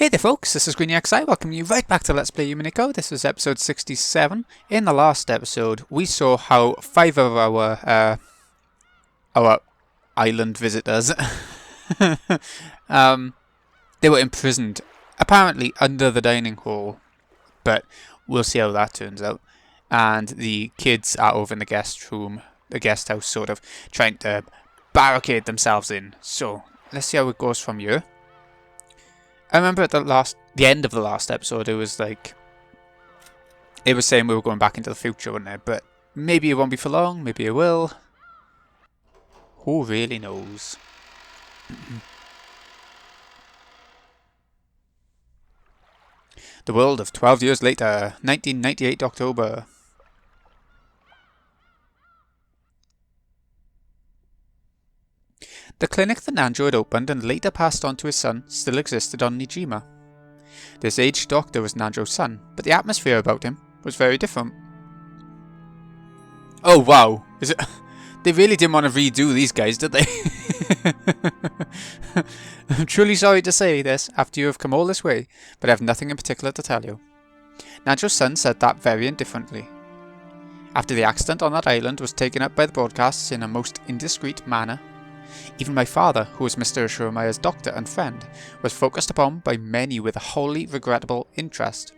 Hey there folks, this is GreenXI, welcome you right back to Let's Play Umineko. This is episode 67. In the last episode, we saw how 5 of our island visitors, they were imprisoned, apparently under the dining hall, but we'll see how that turns out. And the kids are over in the guest room, the guest house, sort of, trying to barricade themselves in. So, let's see how it goes from here. I remember at the end of the last episode, it was like, it was saying we were going back into the future, wasn't it? But maybe it won't be for long, maybe it will. Who really knows? The world of 12 years later, 1998 October. The clinic that Ange had opened and later passed on to his son still existed on Nijima. This aged doctor was Nanjo's son, but the atmosphere about him was very different. Oh wow, is it? They really didn't want to redo these guys, did they? I'm truly sorry to say this after you have come all this way, but I have nothing in particular to tell you. Nanjo's son said that very indifferently. After the accident on that island was taken up by the broadcasts in a most indiscreet manner, even my father, who was Mr. Ashuromaya's doctor and friend, was focused upon by many with a wholly regrettable interest.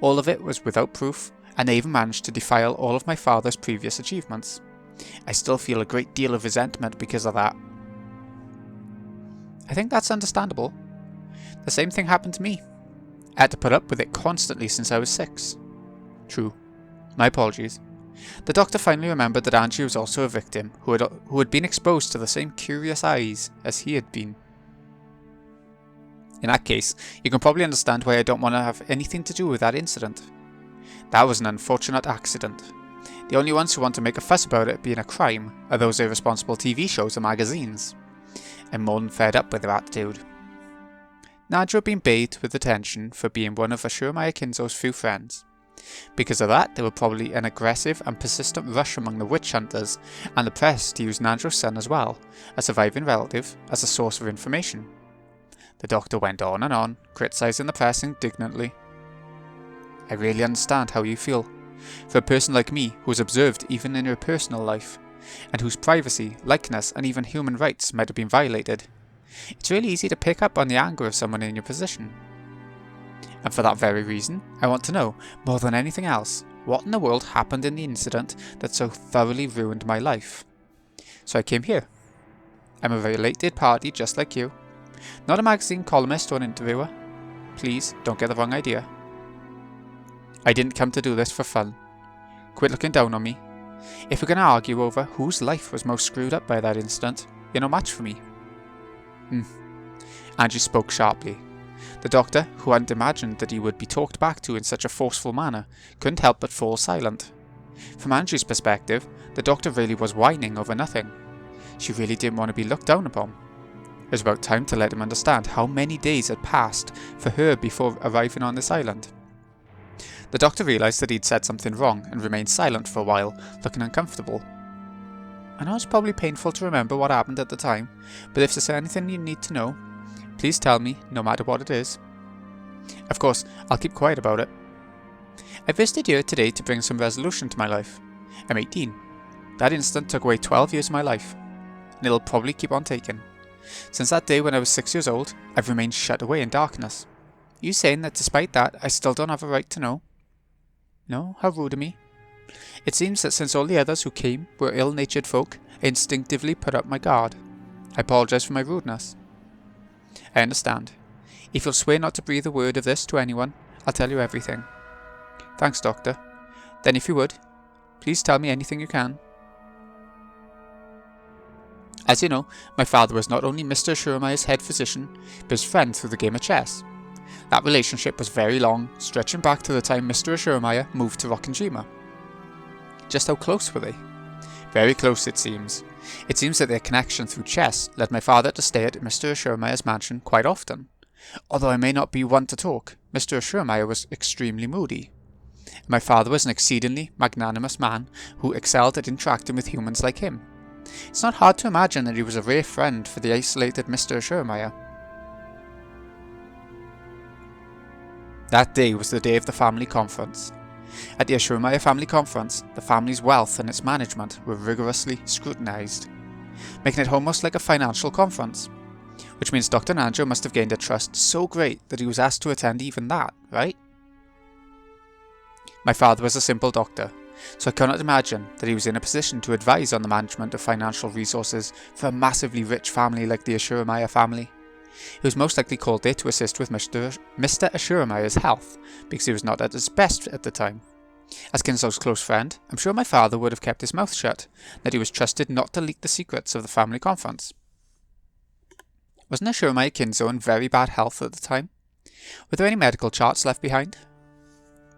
All of it was without proof, and they even managed to defile all of my father's previous achievements. I still feel a great deal of resentment because of that. I think that's understandable. The same thing happened to me. I had to put up with it constantly since I was 6. True. My apologies. The doctor finally remembered that Ange was also a victim who had been exposed to the same curious eyes as he had been. In that case, you can probably understand why I don't want to have anything to do with that incident. That was an unfortunate accident. The only ones who want to make a fuss about it being a crime are those irresponsible TV shows and magazines. I'm more than fed up with their attitude. Nanjo had been bathed with attention for being one of Ashuromaya Kinzo's few friends. Because of that, there were probably an aggressive and persistent rush among the witch hunters and the press to use Nanjo's son as well, a surviving relative, as a source of information. The doctor went on, criticising the press indignantly. I really understand how you feel. For a person like me, who is observed even in your personal life, and whose privacy, likeness, and even human rights might have been violated, it's really easy to pick up on the anger of someone in your position. And for that very reason, I want to know, more than anything else, what in the world happened in the incident that so thoroughly ruined my life. So I came here. I'm a related party just like you. Not a magazine columnist or an interviewer. Please, don't get the wrong idea. I didn't come to do this for fun. Quit looking down on me. If we're going to argue over whose life was most screwed up by that incident, you're no match for me. Ange spoke sharply. The doctor, who hadn't imagined that he would be talked back to in such a forceful manner, couldn't help but fall silent. From Ange's perspective, the doctor really was whining over nothing. She really didn't want to be looked down upon. It was about time to let him understand how many days had passed for her before arriving on this island. The doctor realised that he'd said something wrong and remained silent for a while, looking uncomfortable. I know it's probably painful to remember what happened at the time, but if there's anything you need to know, please tell me, no matter what it is. Of course, I'll keep quiet about it. I visited here today to bring some resolution to my life. I'm 18. That incident took away 12 years of my life, and it'll probably keep on taking. Since that day when I was 6 years old, I've remained shut away in darkness. You saying that despite that, I still don't have a right to know? No, how rude of me. It seems that since all the others who came were ill-natured folk, I instinctively put up my guard. I apologise for my rudeness. I understand. If you'll swear not to breathe a word of this to anyone, I'll tell you everything. Thanks, Doctor. Then if you would, please tell me anything you can. As you know, my father was not only Mr. Ashuromaya's head physician, but his friend through the game of chess. That relationship was very long, stretching back to the time Mr. Ashuromaya moved to Rokkenjima. Just how close were they? Very close, it seems. It seems that their connection through chess led my father to stay at Mr. Ashuromaya's mansion quite often. Although I may not be one to talk, Mr. Ashuromaya was extremely moody. My father was an exceedingly magnanimous man who excelled at interacting with humans like him. It's not hard to imagine that he was a rare friend for the isolated Mr. Ashuromaya. That day was the day of the family conference. At the Ashurmaya family conference, the family's wealth and its management were rigorously scrutinised, making it almost like a financial conference, which means Dr. Ange must have gained a trust so great that he was asked to attend even that, right? My father was a simple doctor, so I cannot imagine that he was in a position to advise on the management of financial resources for a massively rich family like the Ashurmaya family. He was most likely called there to assist with Mr. Ashuramaya's health, because he was not at his best at the time. As Kinzo's close friend, I'm sure my father would have kept his mouth shut, that he was trusted not to leak the secrets of the family conference. Wasn't Ashurmaya Kinzo in very bad health at the time? Were there any medical charts left behind?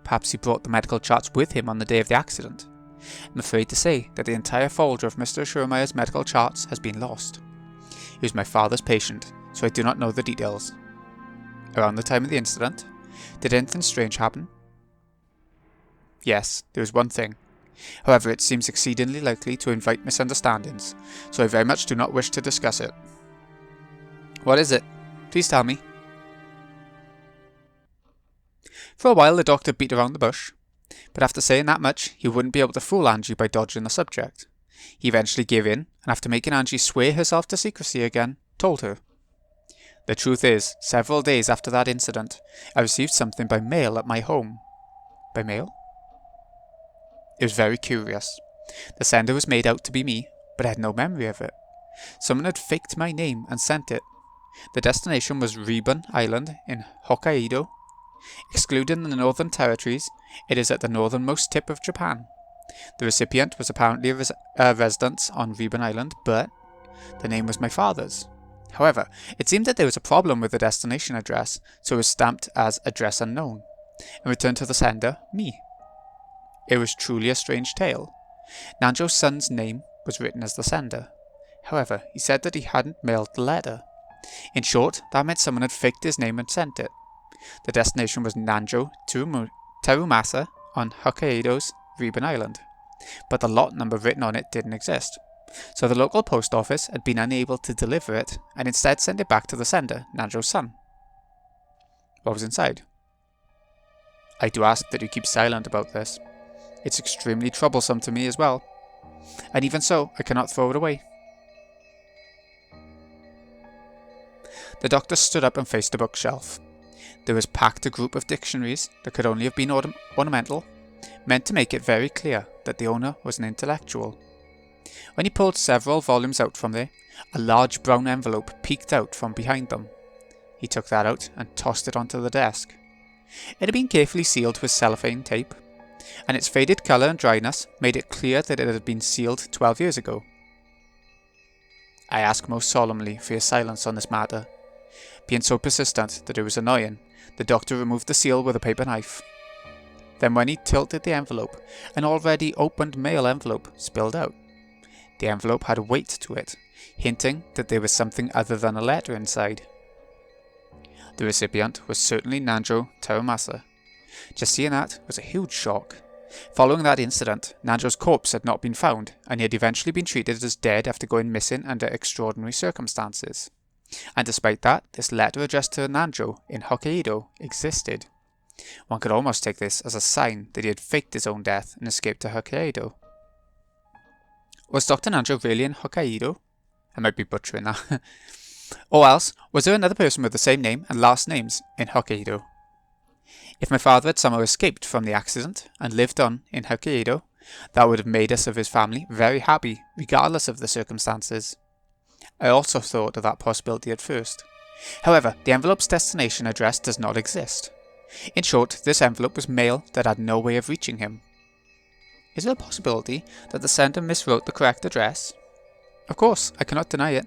Perhaps he brought the medical charts with him on the day of the accident. I'm afraid to say that the entire folder of Mr. Ashuramaya's medical charts has been lost. He was my father's patient, so I do not know the details. Around the time of the incident, did anything strange happen? Yes, there was one thing. However, it seems exceedingly likely to invite misunderstandings, so I very much do not wish to discuss it. What is it? Please tell me. For a while the doctor beat around the bush, but after saying that much, he wouldn't be able to fool Ange by dodging the subject. He eventually gave in, and after making Ange swear herself to secrecy again, told her. The truth is, several days after that incident, I received something by mail at my home. By mail? It was very curious. The sender was made out to be me, but I had no memory of it. Someone had faked my name and sent it. The destination was Ribbon Island in Hokkaido. Excluding the northern territories, it is at the northernmost tip of Japan. The recipient was apparently a resident on Ribbon Island, but the name was my father's. However, it seemed that there was a problem with the destination address, so it was stamped as address unknown, and returned to the sender, me. It was truly a strange tale. Nanjo's son's name was written as the sender. However, he said that he hadn't mailed the letter. In short, that meant someone had faked his name and sent it. The destination was Nanjo Terumasa on Hokkaido's Ribbon Island, but the lot number written on it didn't exist. So the local post office had been unable to deliver it and instead sent it back to the sender, Nanjo's son. What was inside? I do ask that you keep silent about this. It's extremely troublesome to me as well, and even so, I cannot throw it away. The doctor stood up and faced a bookshelf. There was packed a group of dictionaries that could only have been ornamental, meant to make it very clear that the owner was an intellectual. When he pulled several volumes out from there, a large brown envelope peeked out from behind them. He took that out and tossed it onto the desk. It had been carefully sealed with cellophane tape, and its faded colour and dryness made it clear that it had been sealed 12 years ago. I ask most solemnly for your silence on this matter. Being so persistent that it was annoying, the doctor removed the seal with a paper knife. Then when he tilted the envelope, an already opened mail envelope spilled out. The envelope had a weight to it, hinting that there was something other than a letter inside. The recipient was certainly Nanjo Terumasa. Just seeing that was a huge shock. Following that incident, Nanjo's corpse had not been found, and he had eventually been treated as dead after going missing under extraordinary circumstances. And despite that, this letter addressed to Nanjo in Hokkaido existed. One could almost take this as a sign that he had faked his own death and escaped to Hokkaido. Was Dr. Nanjo really in Hokkaido? I might be butchering that. Or else, was there another person with the same name and last names in Hokkaido? If my father had somehow escaped from the accident and lived on in Hokkaido, that would have made us of his family very happy, regardless of the circumstances. I also thought of that possibility at first. However, the envelope's destination address does not exist. In short, this envelope was mail that had no way of reaching him. Is there a possibility that the sender miswrote the correct address? Of course, I cannot deny it.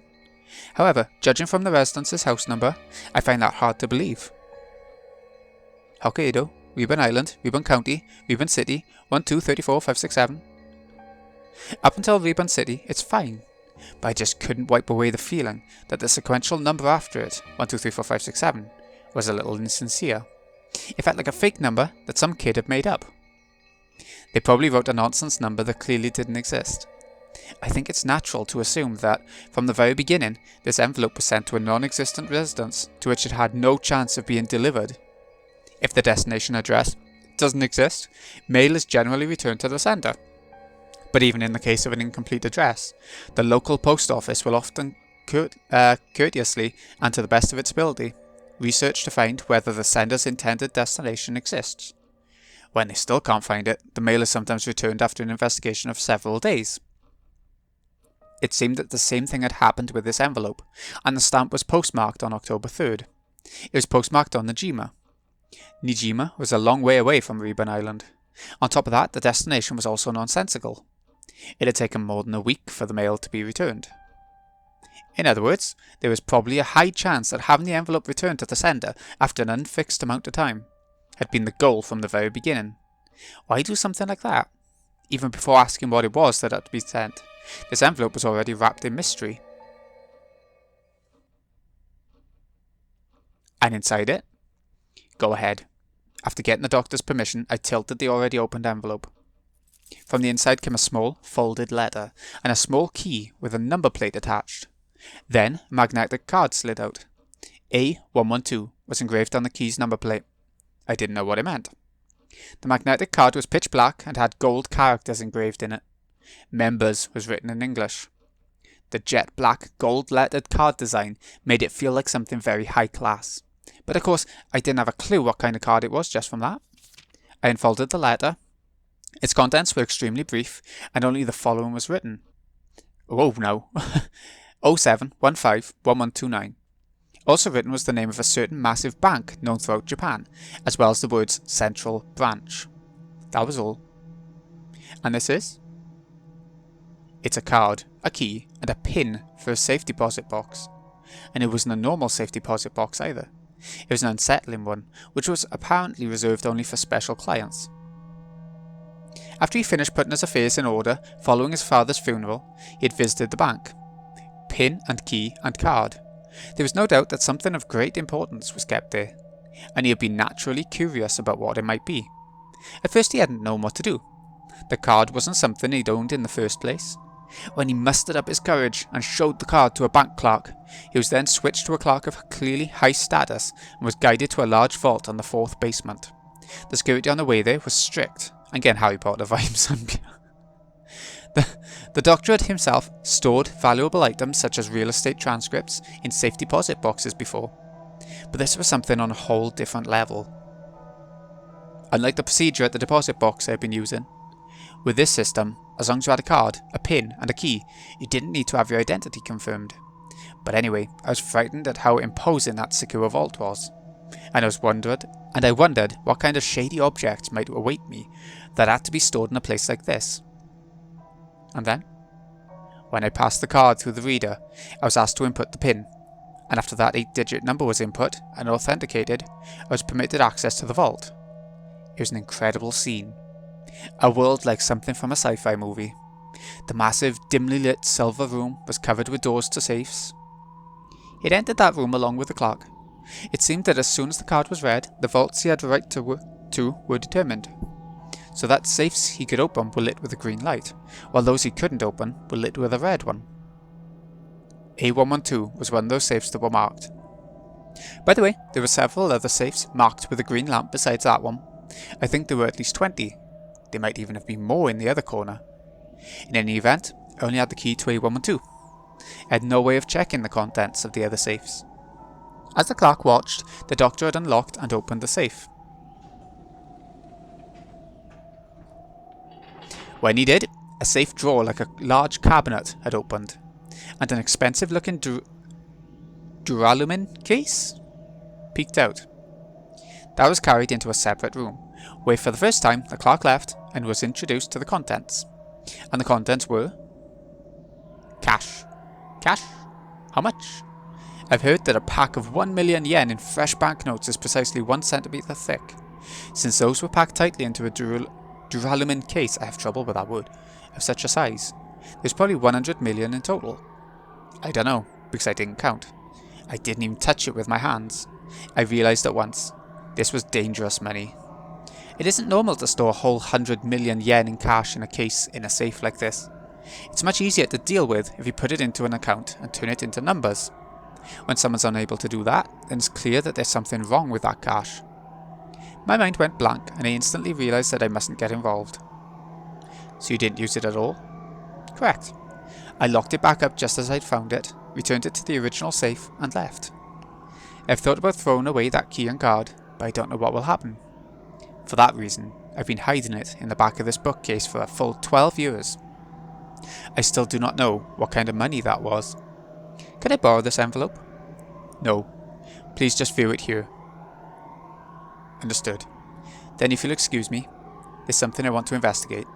However, judging from the residence's house number, I find that hard to believe. Hokkaido, Ribbon Island, Ribbon County, Ribbon City, 1234567. Up until Ribbon City, it's fine, but I just couldn't wipe away the feeling that the sequential number after it, 1234567, was a little insincere. It felt like a fake number that some kid had made up. They probably wrote a nonsense number that clearly didn't exist. I think it's natural to assume that, from the very beginning, this envelope was sent to a non-existent residence to which it had no chance of being delivered. If the destination address doesn't exist, mail is generally returned to the sender. But even in the case of an incomplete address, the local post office will often courteously, and to the best of its ability, research to find whether the sender's intended destination exists. When they still can't find it, the mail is sometimes returned after an investigation of several days. It seemed that the same thing had happened with this envelope, and the stamp was postmarked on October 3rd. It was postmarked on Nijima. Nijima was a long way away from Ribbon Island. On top of that, the destination was also nonsensical. It had taken more than a week for the mail to be returned. In other words, there was probably a high chance that having the envelope returned to the sender after an unfixed amount of time had been the goal from the very beginning. Why do something like that? Even before asking what it was that had to be sent, this envelope was already wrapped in mystery. And inside it? Go ahead. After getting the doctor's permission, I tilted the already opened envelope. From the inside came a small, folded letter, and a small key with a number plate attached. Then a magnetic card slid out. A112 was engraved on the key's number plate. I didn't know what it meant. The magnetic card was pitch black and had gold characters engraved in it. Members was written in English. The jet black gold-lettered card design made it feel like something very high class. But of course, I didn't have a clue what kind of card it was just from that. I unfolded the letter. Its contents were extremely brief, and only the following was written. Oh no. 07151129. Also written was the name of a certain massive bank known throughout Japan, as well as the words Central Branch. That was all. And this is? It's a card, a key, and a pin for a safe deposit box. And it wasn't a normal safe deposit box either. It was an unsettling one, which was apparently reserved only for special clients. After he finished putting his affairs in order following his father's funeral, he had visited the bank. Pin and key and card. There was no doubt that something of great importance was kept there, and he had been naturally curious about what it might be. At first he hadn't known what to do. The card wasn't something he'd owned in the first place. When he mustered up his courage and showed the card to a bank clerk, he was then switched to a clerk of clearly high status and was guided to a large vault on the 4th basement. The security on the way there was strict. Again, Harry Potter vibes on me. The doctor had himself stored valuable items such as real estate transcripts in safe deposit boxes before, but this was something on a whole different level. Unlike the procedure at the deposit box I had been using, with this system, as long as you had a card, a pin and a key, you didn't need to have your identity confirmed. But anyway, I was frightened at how imposing that secure vault was, and I wondered what kind of shady objects might await me that had to be stored in a place like this. And then, when I passed the card through the reader, I was asked to input the PIN, and after that 8-digit number was input and authenticated, I was permitted access to the vault. It was an incredible scene. A world like something from a sci-fi movie. The massive, dimly lit silver room was covered with doors to safes. He had entered that room along with the clerk. It seemed that as soon as the card was read, the vaults he had right to were determined, so that safes he could open were lit with a green light, while those he couldn't open were lit with a red one. A112 was one of those safes that were marked. By the way, there were several other safes marked with a green lamp besides that one. I think there were at least 20. There might even have been more in the other corner. In any event, I only had the key to A112. I had no way of checking the contents of the other safes. As the clerk watched, the doctor had unlocked and opened the safe. When he did, a safe drawer like a large cabinet had opened, and an expensive-looking duralumin case peeked out. That was carried into a separate room, where for the first time the clerk left and was introduced to the contents. And the contents were... cash. Cash? How much? I've heard that a pack of 1 million yen in fresh banknotes is precisely 1 centimeter thick. Since those were packed tightly into a duralumin case, I have trouble with that word, of such a size, there's probably 100 million in total. I don't know, because I didn't count. I didn't even touch it with my hands. I realised at once, this was dangerous money. It isn't normal to store a whole 100 million yen in cash in a case in a safe like this. It's much easier to deal with if you put it into an account and turn it into numbers. When someone's unable to do that, then it's clear that there's something wrong with that cash. My mind went blank and I instantly realised that I mustn't get involved. So you didn't use it at all? Correct. I locked it back up just as I'd found it, returned it to the original safe and left. I've thought about throwing away that key and card, but I don't know what will happen. For that reason, I've been hiding it in the back of this bookcase for a full 12 years. I still do not know what kind of money that was. Can I borrow this envelope? No. Please just view it here. Understood. Then if you'll excuse me, there's something I want to investigate.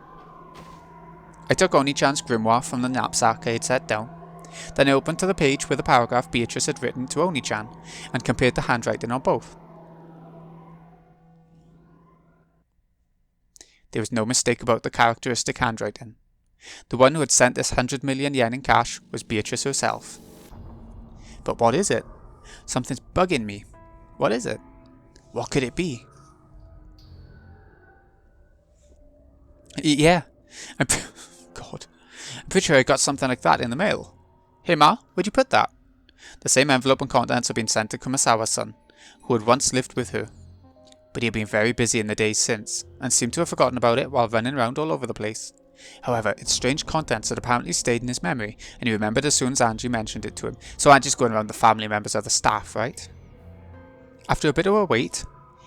I took Oni-chan's grimoire from the knapsack I had set down. Then I opened to the page where the paragraph Beatrice had written to Oni-chan and compared the handwriting on both. There was no mistake about the characteristic handwriting. The one who had sent this 100 million yen in cash was Beatrice herself. But what is it? Something's bugging me. What is it? What could it be? Yeah, I'm pretty sure I got something like that in the mail. Hey Ma, where'd you put that? The same envelope and contents had been sent to Kumasawa's son, who had once lived with her. But he had been very busy in the days since, and seemed to have forgotten about it while running around all over the place. However, its strange contents had apparently stayed in his memory, and he remembered as soon as Ange mentioned it to him. So Ange's going around the family members of the staff, right? After a bit of a wait,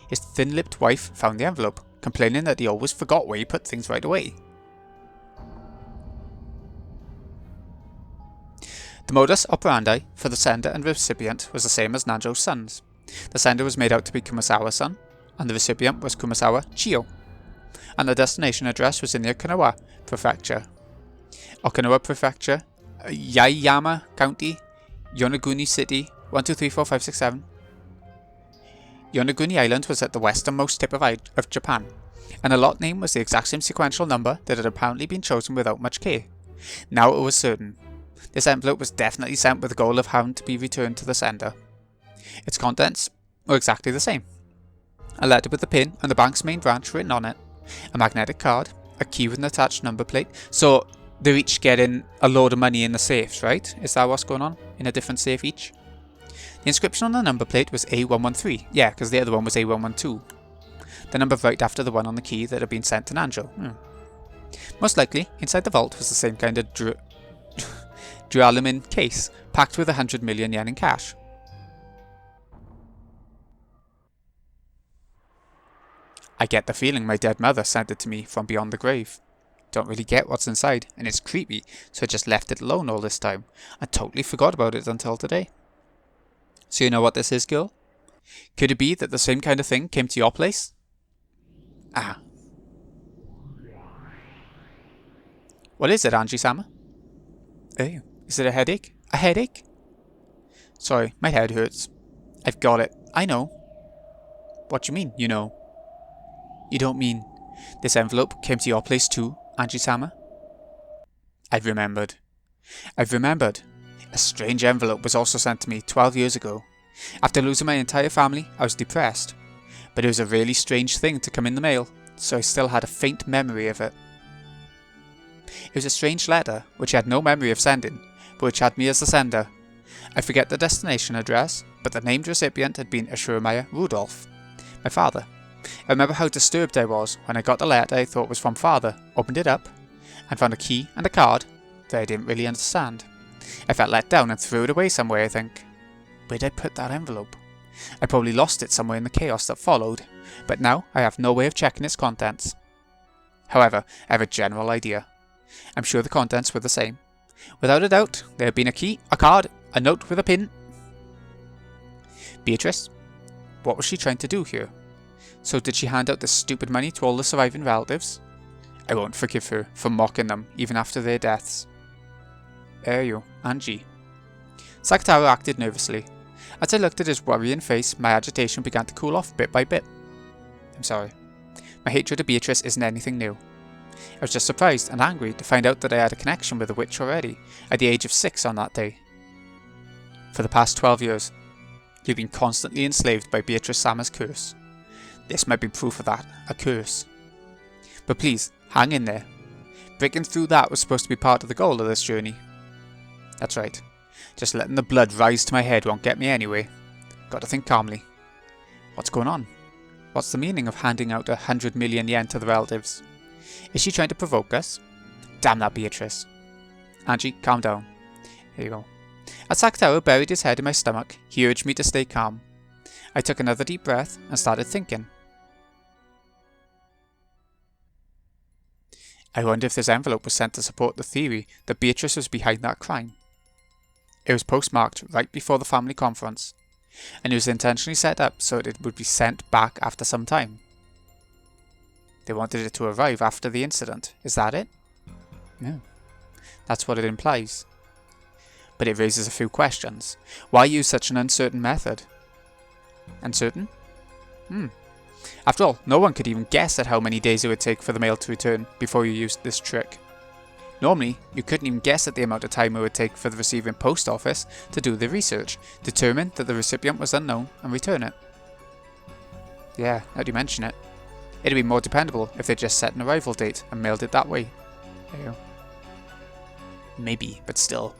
his thin-lipped wife found the envelope, complaining that he always forgot where he put things right away. The modus operandi for the sender and recipient was the same as Nanjo's son's. The sender was made out to be Kumasawa's son, and the recipient was Kumasawa Chiyo, and the destination address was in the Okinawa Prefecture. Okinawa Prefecture, Yaeyama County, Yonaguni City, 12345667. Yonaguni Island was at the westernmost tip of Japan, and the lot name was the exact same sequential number that had apparently been chosen without much care. Now it was certain. This envelope was definitely sent with the goal of having to be returned to the sender. Its contents were exactly the same. A letter with the pin and the bank's main branch written on it, a magnetic card, a key with an attached number plate. So they're each getting a load of money in the safes, right? Is that what's going on? In a different safe each? The inscription on the number plate was A113. Yeah, because the other one was A112. The number right after the one on the key that had been sent to Nanjo. Most likely, inside the vault was the same kind of duralumin case, packed with 100 million yen in cash. I get the feeling my dead mother sent it to me from beyond the grave. Don't really get what's inside, and it's creepy, so I just left it alone all this time. I totally forgot about it until today. So you know what this is, girl? Could it be that the same kind of thing came to your place? Ah. What is it, Angie-sama? Oh, is it a headache? A headache? Sorry, my head hurts. I've got it. I know. What do you mean, you know? You don't mean this envelope came to your place too, Angie-sama? I've remembered. A strange envelope was also sent to me 12 years ago. After losing my entire family, I was depressed. But it was a really strange thing to come in the mail, so I still had a faint memory of it. It was a strange letter, which I had no memory of sending, but which had me as the sender. I forget the destination address, but the named recipient had been Ashuramayer Rudolph, my father. I remember how disturbed I was when I got the letter I thought was from father, opened it up, and found a key and a card that I didn't really understand. I felt let down and threw it away somewhere, I think. Where'd I put that envelope? I probably lost it somewhere in the chaos that followed, but now I have no way of checking its contents. However, I have a general idea. I'm sure the contents were the same. Without a doubt, there had been a key, a card, a note with a pin. Beatrice? What was she trying to do here? So did she hand out this stupid money to all the surviving relatives? I won't forgive her for mocking them even after their deaths. You, Angie. Sakataro acted nervously. As I looked at his worrying face, my agitation began to cool off bit by bit. I'm sorry. My hatred of Beatrice isn't anything new. I was just surprised and angry to find out that I had a connection with the witch already, at the age of 6 on that day. For the past 12 years, you've been constantly enslaved by Beatrice Sama's curse. This might be proof of that, a curse. But please, hang in there. Breaking through that was supposed to be part of the goal of this journey. That's right. Just letting the blood rise to my head won't get me anyway. Got to think calmly. What's going on? What's the meaning of handing out 100 million yen to the relatives? Is she trying to provoke us? Damn that Beatrice. Angie, calm down. Here you go. As Sakataro buried his head in my stomach, he urged me to stay calm. I took another deep breath and started thinking. I wonder if this envelope was sent to support the theory that Beatrice was behind that crime. It was postmarked right before the family conference, and it was intentionally set up so that it would be sent back after some time. They wanted it to arrive after the incident, is that it? No. That's what it implies. But it raises a few questions. Why use such an uncertain method? Uncertain? After all, no one could even guess at how many days it would take for the mail to return before you used this trick. Normally, you couldn't even guess at the amount of time it would take for the receiving post office to do the research, determine that the recipient was unknown, and return it. Yeah, now you mention it. It'd be more dependable if they just set an arrival date and mailed it that way. There you go. Maybe, but still.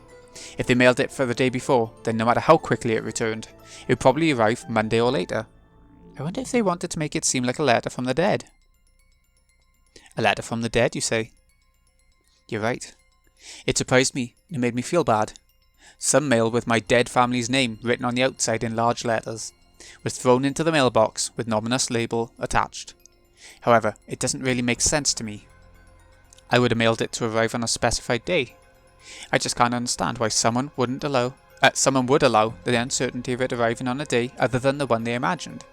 If they mailed it for the day before, then no matter how quickly it returned, it would probably arrive Monday or later. I wonder if they wanted to make it seem like a letter from the dead. A letter from the dead, you say? You're right. It surprised me, and it made me feel bad. Some mail with my dead family's name written on the outside in large letters was thrown into the mailbox with an ominous label attached. However, it doesn't really make sense to me. I would have mailed it to arrive on a specified day. I just can't understand why someone would allow the uncertainty of it arriving on a day other than the one they imagined.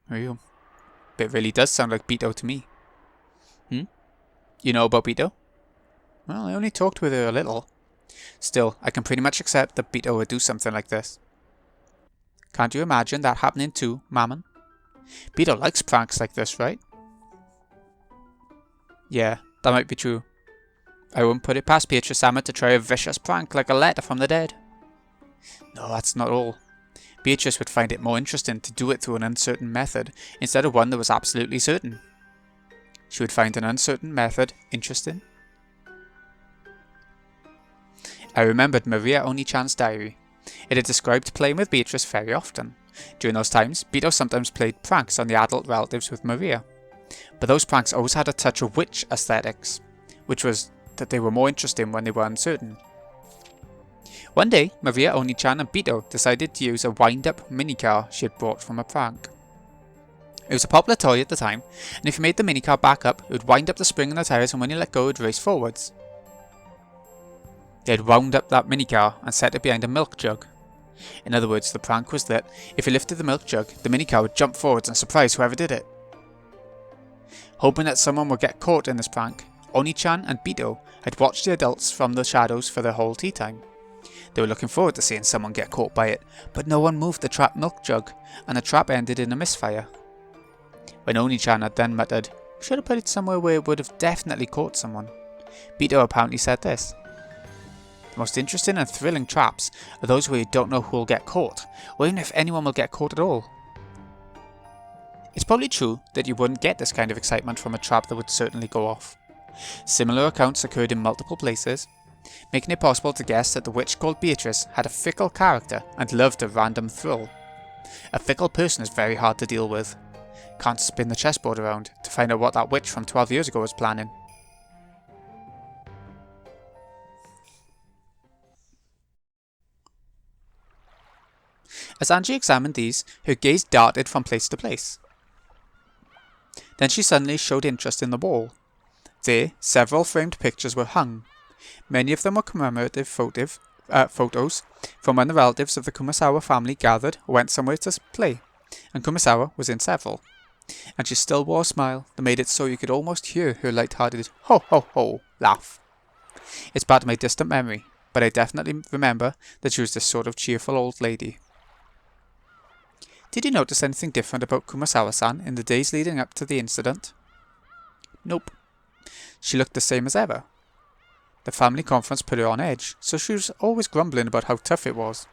Real. It really does sound like Bito to me. You know about Bito? Well, I only talked with her a little. Still, I can pretty much accept that Bito would do something like this. Can't you imagine that happening too, Mammon? Bito likes pranks like this, right? Yeah, that might be true. I won't put it past Beatrice-sama to try a vicious prank like a letter from the dead. No, that's not all. Beatrice would find it more interesting to do it through an uncertain method instead of one that was absolutely certain. She would find an uncertain method interesting. I remembered Maria Oni-chan's diary. It had described playing with Beatrice very often. During those times, Bito sometimes played pranks on the adult relatives with Maria. But those pranks always had a touch of witch aesthetics, which was that they were more interesting when they were uncertain. One day, Maria Oni-chan and Bito decided to use a wind-up minicar she had brought from a prank. It was a popular toy at the time, and if you made the minicar back up, it would wind up the spring in the tyres, and when you let go, it would race forwards. They had wound up that minicar and set it behind a milk jug. In other words, the prank was that if you lifted the milk jug, the minicar would jump forwards and surprise whoever did it. Hoping that someone would get caught in this prank, Oni-chan and Bito had watched the adults from the shadows for their whole tea time. They were looking forward to seeing someone get caught by it, but no one moved the trapped milk jug, and the trap ended in a misfire. When Oni-chan had then muttered, "We should have put it somewhere where it would have definitely caught someone," Bito apparently said this: "The most interesting and thrilling traps are those where you don't know who will get caught, or even if anyone will get caught at all." It's probably true that you wouldn't get this kind of excitement from a trap that would certainly go off. Similar accounts occurred in multiple places, making it possible to guess that the witch called Beatrice had a fickle character and loved a random thrill. A fickle person is very hard to deal with. Can't spin the chessboard around to find out what that witch from 12 years ago was planning. As Angie examined these, her gaze darted from place to place. Then she suddenly showed interest in the wall. There, several framed pictures were hung. Many of them were commemorative photos from when the relatives of the Kumasawa family gathered or went somewhere to play, and Kumasawa was in several. And she still wore a smile that made it so you could almost hear her light-hearted ho ho ho laugh. It's part of my distant memory, but I definitely remember that she was this sort of cheerful old lady. Did you notice anything different about Kumasawa-san in the days leading up to the incident? Nope. She looked the same as ever. The family conference put her on edge, so she was always grumbling about how tough it was.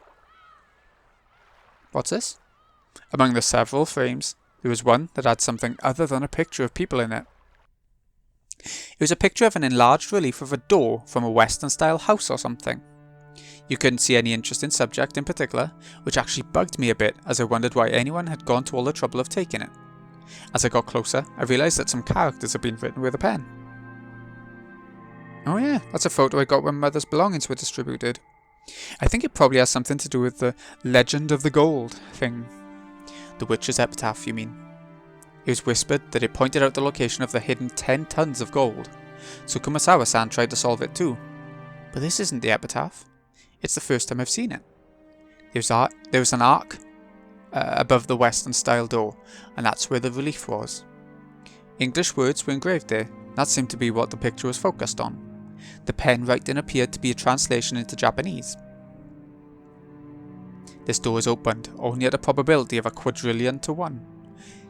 What's this? Among the several frames, there was one that had something other than a picture of people in it. It was a picture of an enlarged relief of a door from a Western-style house or something. You couldn't see any interesting subject in particular, which actually bugged me a bit as I wondered why anyone had gone to all the trouble of taking it. As I got closer, I realised that some characters had been written with a pen. Oh yeah, that's a photo I got when Mother's belongings were distributed. I think it probably has something to do with the legend of the gold thing. The witch's epitaph, you mean? It was whispered that it pointed out the location of the hidden 10 tons of gold, so Kumasawa-san tried to solve it too. But this isn't the epitaph. It's the first time I've seen it. There was an arc above the western style door, and that's where the relief was. English words were engraved there. That seemed to be what the picture was focused on. The pen writing appeared to be a translation into Japanese. This door is opened only at a probability of a quadrillion to 1.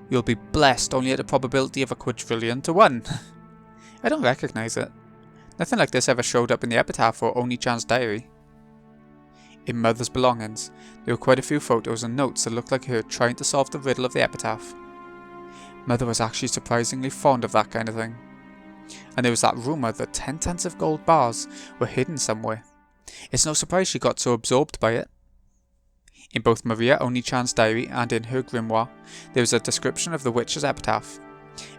You'll be blessed only at a probability of a quadrillion to 1. I don't recognise it. Nothing like this ever showed up in the epitaph or Oni-chan's diary. In Mother's belongings, there were quite a few photos and notes that looked like her trying to solve the riddle of the epitaph. Mother was actually surprisingly fond of that kind of thing. And there was that rumour that 10 tons of gold bars were hidden somewhere. It's no surprise she got so absorbed by it. In both Maria Oni-chan's diary and in her grimoire, there was a description of the witch's epitaph.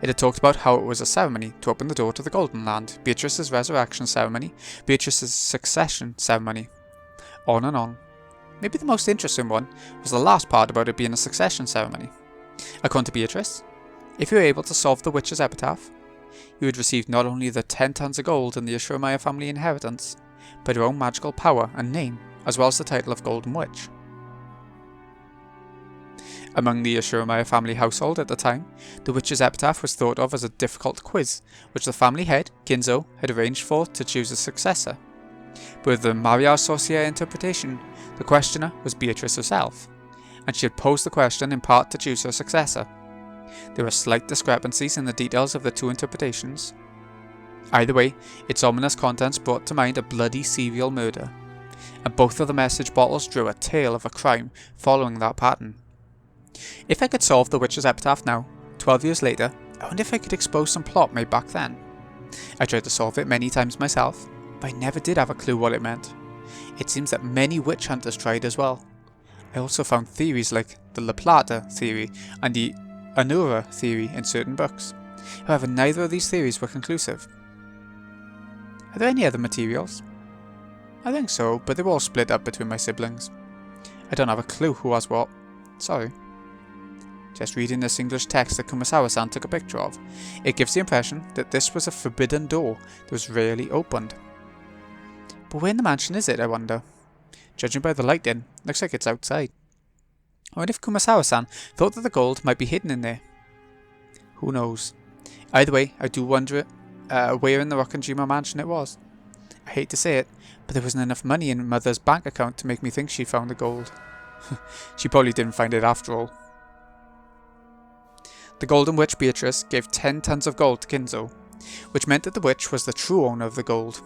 It had talked about how it was a ceremony to open the door to the Golden Land, Beatrice's resurrection ceremony, Beatrice's succession ceremony. On and on. Maybe the most interesting one was the last part about it being a succession ceremony. According to Beatrice, if you were able to solve the witch's epitaph, you would receive not only the 10 tons of gold and the Ashuramaia family inheritance, but her own magical power and name, as well as the title of Golden Witch. Among the Ashuramaia family household at the time, the witch's epitaph was thought of as a difficult quiz, which the family head, Ginzo, had arranged for to choose a successor. But with the Maria Sorcier interpretation, the questioner was Beatrice herself, and she had posed the question in part to choose her successor. There were slight discrepancies in the details of the two interpretations. Either way, its ominous contents brought to mind a bloody serial murder, and both of the message bottles drew a tale of a crime following that pattern. If I could solve the witch's epitaph now, 12 years later, I wonder if I could expose some plot made back then. I tried to solve it many times myself, but I never did have a clue what it meant. It seems that many witch hunters tried as well. I also found theories like the La Plata theory and the Anura theory in certain books. However, neither of these theories were conclusive. Are there any other materials? I think so, but they were all split up between my siblings. I don't have a clue who has what. Sorry. Just reading this English text that Kumasawa-san took a picture of, it gives the impression that this was a forbidden door that was rarely opened. But where in the mansion is it, I wonder? Judging by the lighting, looks like it's outside. I wonder if Kumasawa-san thought that the gold might be hidden in there. Who knows? Either way, I do wonder where in the Rokkanjima mansion it was. I hate to say it, but there wasn't enough money in Mother's bank account to make me think she found the gold. She probably didn't find it after all. The Golden Witch Beatrice gave 10 tons of gold to Ginzo, which meant that the witch was the true owner of the gold.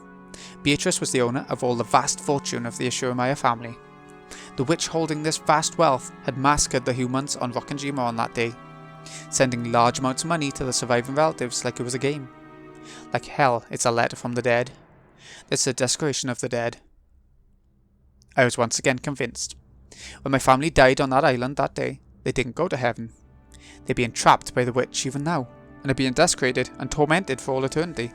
Beatrice was the owner of all the vast fortune of the Ashuramaia family. The witch holding this vast wealth had massacred the humans on Rokkanjima on that day, sending large amounts of money to the surviving relatives like it was a game. Like hell, it's a letter from the dead. It's a desecration of the dead. I was once again convinced. When my family died on that island that day, they didn't go to heaven. They're being trapped by the witch even now, and are being desecrated and tormented for all eternity.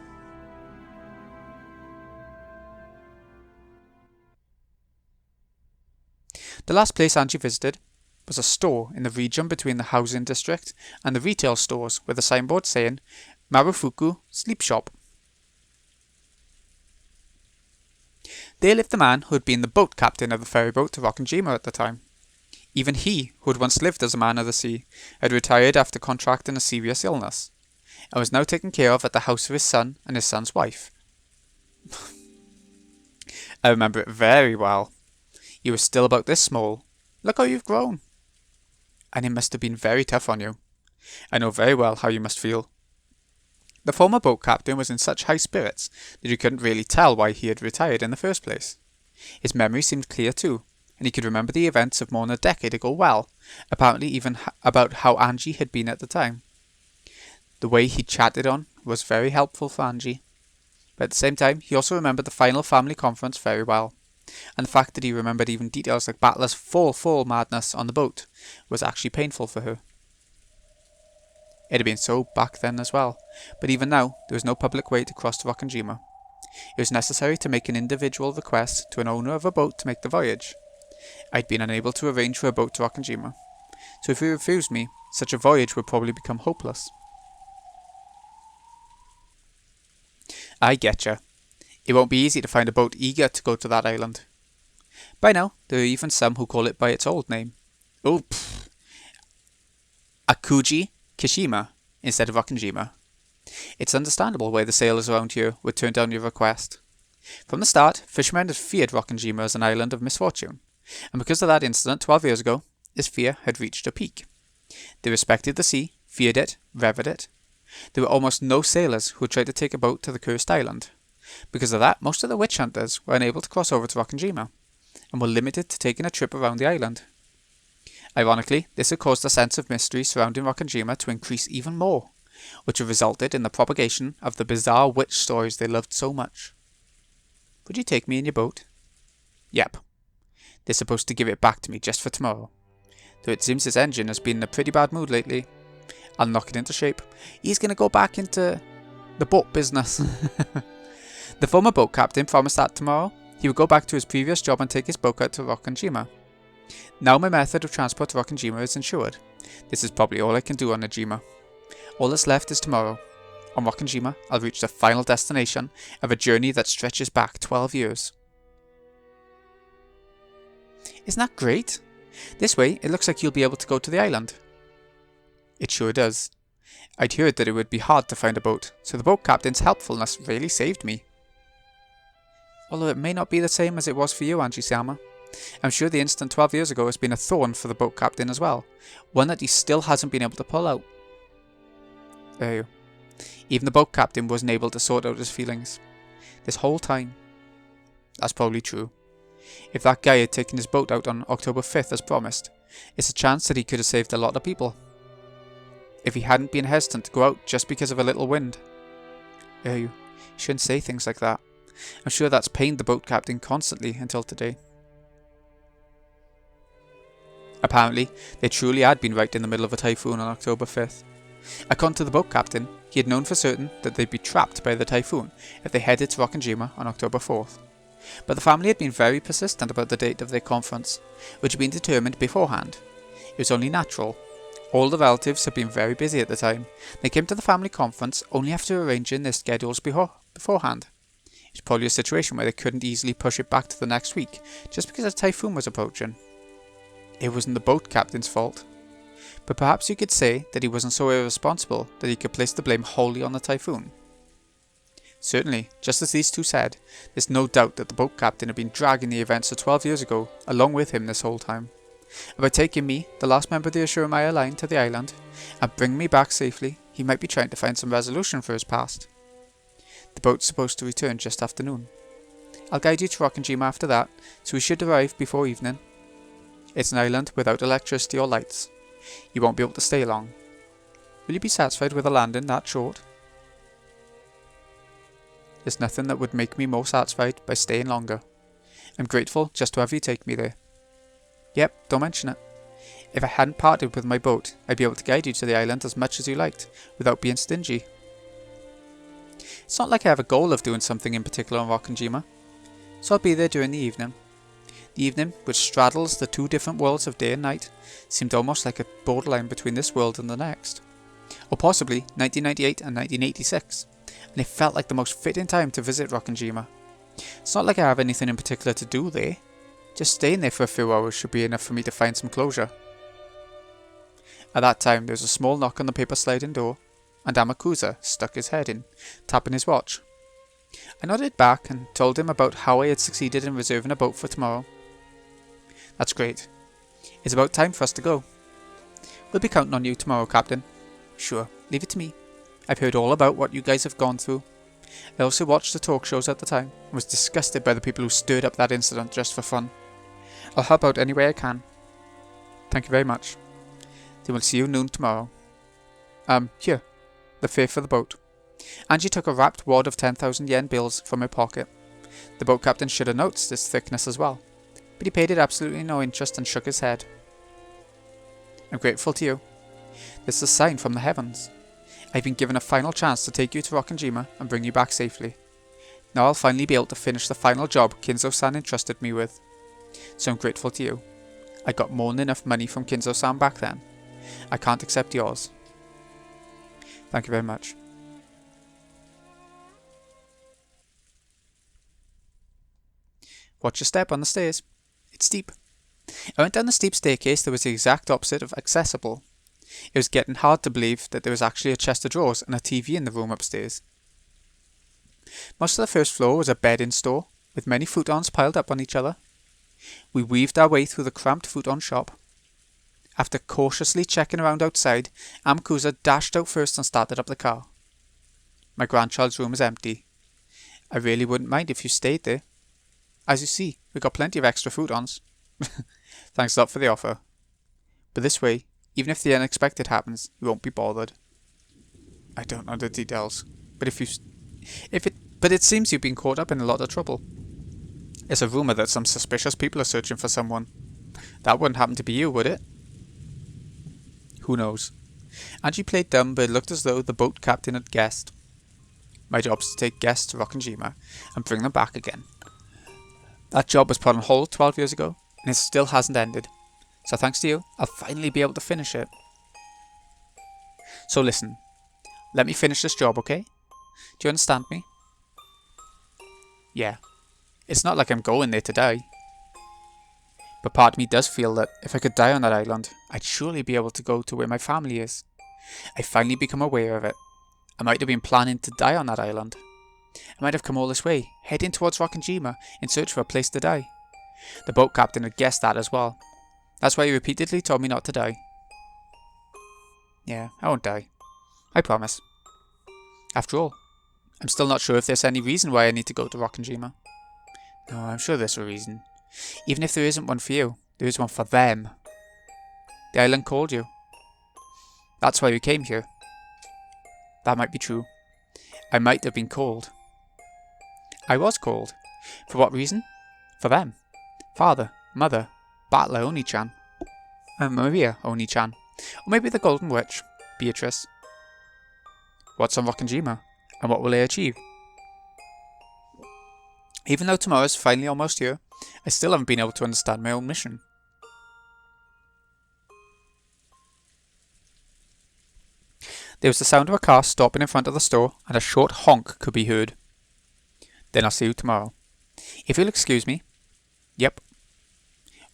The last place Ange visited was a store in the region between the housing district and the retail stores with a signboard saying Marufuku Sleep Shop. There lived the man who had been the boat captain of the ferryboat to Rokkanjima at the time. Even he, who had once lived as a man of the sea, had retired after contracting a serious illness, and was now taken care of at the house of his son and his son's wife. I remember it very well. You were still about this small. Look how you've grown. And it must have been very tough on you. I know very well how you must feel. The former boat captain was in such high spirits that you couldn't really tell why he had retired in the first place. His memory seemed clear too, and he could remember the events of more than a decade ago well, apparently even about how Ange had been at the time. The way he chatted on was very helpful for Ange, but at the same time he also remembered the final family conference very well. and the fact that he remembered even details like Battler's fall madness on the boat was actually painful for her. It had been so back then as well, but even now there was no public way to cross to Rokkenjima. It was necessary to make an individual request to an owner of a boat to make the voyage. I'd been unable to arrange for a boat to Rokkenjima, so if he refused me, such a voyage would probably become hopeless. I getcha. It won't be easy to find a boat eager to go to that island. By now, there are even some who call it by its old name. Oh, Akuji Kishima instead of Rokkenjima. It's understandable why the sailors around here would turn down your request. From the start, fishermen had feared Rokkenjima as an island of misfortune, and because of that incident 12 years ago, this fear had reached a peak. They respected the sea, feared it, revered it. There were almost no sailors who tried to take a boat to the cursed island. Because of that, most of the witch hunters were unable to cross over to Rokkenjima, and were limited to taking a trip around the island. Ironically, this had caused the sense of mystery surrounding Rokkenjima to increase even more, which had resulted in the propagation of the bizarre witch stories they loved so much. Would you take me in your boat? Yep. They're supposed to give it back to me just for tomorrow. Though it seems his engine has been in a pretty bad mood lately. I'll knock it into shape. He's going to go back into the boat business. The former boat captain promised that tomorrow he would go back to his previous job and take his boat out to Rokkenjima. Now my method of transport to Rokkenjima is insured. This is probably all I can do on Najima. All that's left is tomorrow. On Rokkenjima, I'll reach the final destination of a journey that stretches back 12 years. Isn't that great? This way, it looks like you'll be able to go to the island. It sure does. I'd heard that it would be hard to find a boat, so the boat captain's helpfulness really saved me. Although it may not be the same as it was for you, Ange-sama. I'm sure the incident 12 years ago has been a thorn for the boat captain as well, one that he still hasn't been able to pull out. Oh. Even the boat captain wasn't able to sort out his feelings. This whole time. That's probably true. If that guy had taken his boat out on October 5th as promised, it's a chance that he could have saved a lot of people. If he hadn't been hesitant to go out just because of a little wind. Oh, you shouldn't say things like that. I'm sure that's pained the boat captain constantly until today. Apparently, they truly had been right in the middle of a typhoon on October 5th. According to the boat captain, he had known for certain that they'd be trapped by the typhoon if they headed to Rokkenjima on October 4th. But the family had been very persistent about the date of their conference, which had been determined beforehand. It was only natural. All the relatives had been very busy at the time. They came to the family conference only after arranging their schedules beforehand. It was probably a situation where they couldn't easily push it back to the next week, just because a typhoon was approaching. It wasn't the boat captain's fault. But perhaps you could say that he wasn't so irresponsible that he could place the blame wholly on the typhoon. Certainly, just as these two said, there's no doubt that the boat captain had been dragging the events of 12 years ago along with him this whole time. And by taking me, the last member of the Ashurumaya line, to the island, and bringing me back safely, he might be trying to find some resolution for his past. The boat's supposed to return just after noon. I'll guide you to Rokkenjima after that, so we should arrive before evening. It's an island without electricity or lights. You won't be able to stay long. Will you be satisfied with a landing that short? There's nothing that would make me more satisfied by staying longer. I'm grateful just to have you take me there. Yep, don't mention it. If I hadn't parted with my boat, I'd be able to guide you to the island as much as you liked, without being stingy. It's not like I have a goal of doing something in particular on Rokkenjima, so I'll be there during the evening. The evening, which straddles the two different worlds of day and night, seemed almost like a borderline between this world and the next. Or possibly 1998 and 1986, and it felt like the most fitting time to visit Rokkenjima. It's not like I have anything in particular to do there. Just staying there for a few hours should be enough for me to find some closure. At that time, there was a small knock on the paper sliding door, and Amakusa stuck his head in, tapping his watch. I nodded back and told him about how I had succeeded in reserving a boat for tomorrow. That's great. It's about time for us to go. We'll be counting on you tomorrow, Captain. Sure, leave it to me. I've heard all about what you guys have gone through. I also watched the talk shows at the time and was disgusted by the people who stirred up that incident just for fun. I'll help out any way I can. Thank you very much. Then we'll see you noon tomorrow. Here. The fare for the boat. Angie took a wrapped wad of 10,000 yen bills from her pocket. The boat captain should have noticed its thickness as well, but he paid it absolutely no interest and shook his head. I'm grateful to you. This is a sign from the heavens. I've been given a final chance to take you to Rokkenjima and bring you back safely. Now I'll finally be able to finish the final job Kinzo-san entrusted me with. So I'm grateful to you. I got more than enough money from Kinzo-san back then. I can't accept yours. Thank you very much. Watch your step on the stairs. It's steep. I went down the steep staircase that was the exact opposite of accessible. It was getting hard to believe that there was actually a chest of drawers and a TV in the room upstairs. Most of the first floor was a bed-in store, with many futons piled up on each other. We weaved our way through the cramped futon shop. After cautiously checking around outside, Amakusa dashed out first and started up the car. My grandchild's room is empty. I really wouldn't mind if you stayed there. As you see, we got plenty of extra futons. Thanks a lot for the offer. But this way, even if the unexpected happens, you won't be bothered. I don't know the details, but it seems you've been caught up in a lot of trouble. It's a rumour that some suspicious people are searching for someone. That wouldn't happen to be you, would it? Who knows? Ange played dumb, but it looked as though the boat captain had guessed. My job is to take guests to Rokkenjima and bring them back again. That job was put on hold 12 years ago, and it still hasn't ended. So thanks to you, I'll finally be able to finish it. So listen, let me finish this job, okay? Do you understand me? Yeah. It's not like I'm going there to die. But part of me does feel that if I could die on that island, I'd surely be able to go to where my family is. I finally become aware of it. I might have been planning to die on that island. I might have come all this way, heading towards Rokkenjima in search for a place to die. The boat captain had guessed that as well. That's why he repeatedly told me not to die. Yeah, I won't die. I promise. After all, I'm still not sure if there's any reason why I need to go to Rokkenjima. No, I'm sure there's a reason. Even if there isn't one for you, there is one for them. The island called you. That's why we came here. That might be true. I might have been called. I was called. For what reason? For them. Father, Mother, Battler Oni-chan, and Maria Oni-chan, or maybe the Golden Witch, Beatrice. What's on Rokkenjima, and what will they achieve? Even though tomorrow's finally almost here, I still haven't been able to understand my own mission. There was the sound of a car stopping in front of the store, and a short honk could be heard. Then I'll see you tomorrow. If you'll excuse me. Yep.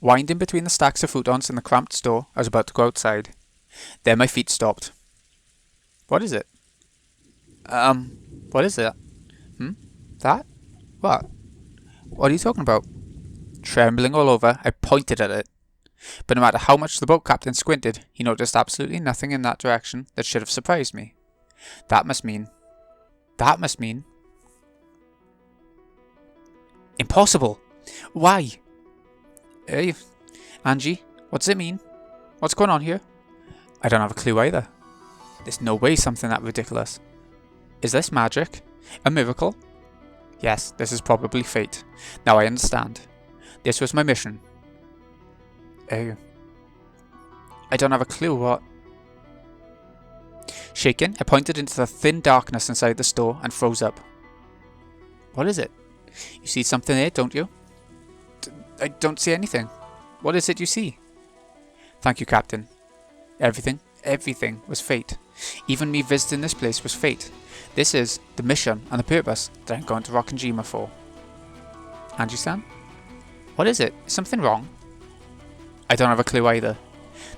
Winding between the stacks of futons in the cramped store, I was about to go outside. Then my feet stopped. What is it? What is it? That? What? What are you talking about? Trembling all over, I pointed at it. But no matter how much the boat captain squinted, he noticed absolutely nothing in that direction that should have surprised me. That must mean... Impossible! Why? Hey, Angie, what does it mean? What's going on here? I don't have a clue either. There's no way something that ridiculous. Is this magic? A miracle? Yes, this is probably fate. Now I understand. This was my mission. I don't have a clue what... Shaken, I pointed into the thin darkness inside the store and froze up. What is it? You see something there, don't you? I don't see anything. What is it you see? Thank you, Captain. Everything was fate. Even me visiting this place was fate. This is the mission and the purpose that I'm going to Rokkenjima for. Angie-san? What is it? Is something wrong? I don't have a clue either.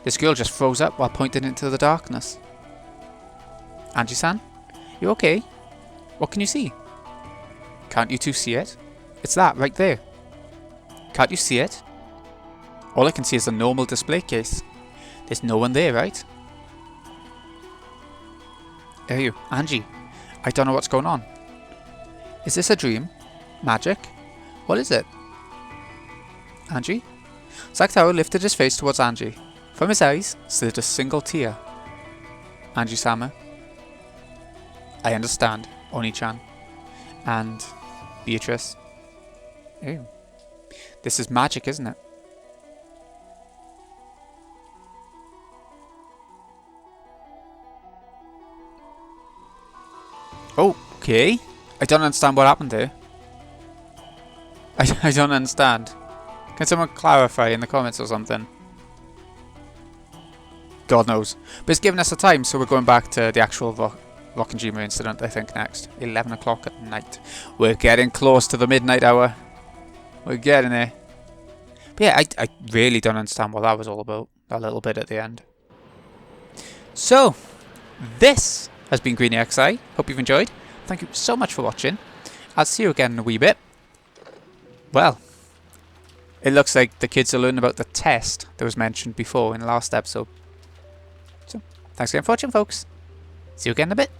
This girl just froze up while pointing into the darkness. Angie-san? You okay? What can you see? Can't you two see it? It's that, right there. Can't you see it? All I can see is a normal display case. There's no one there, right? Hey, Angie. I don't know what's going on. Is this a dream? Magic? What is it? Angie? Sakutaro lifted his face towards Angie. From his eyes slid a single tear. Angie-sama. I understand, Oni-chan. And Beatrice. Ew. This is magic, isn't it? Okay. I don't understand what happened there. I don't understand. Can someone clarify in the comments or something? God knows. But it's giving us a time, so we're going back to the actual Rockenjima incident, I think, next. 11 o'clock at night. We're getting close to the midnight hour. We're getting there. But yeah, I really don't understand what that was all about. That little bit at the end. So, this has been Greeny XI. Hope you've enjoyed. Thank you so much for watching. I'll see you again in a wee bit. Well, it looks like the kids are learning about the test that was mentioned before in the last episode. So, thanks again for watching, folks. See you again in a bit.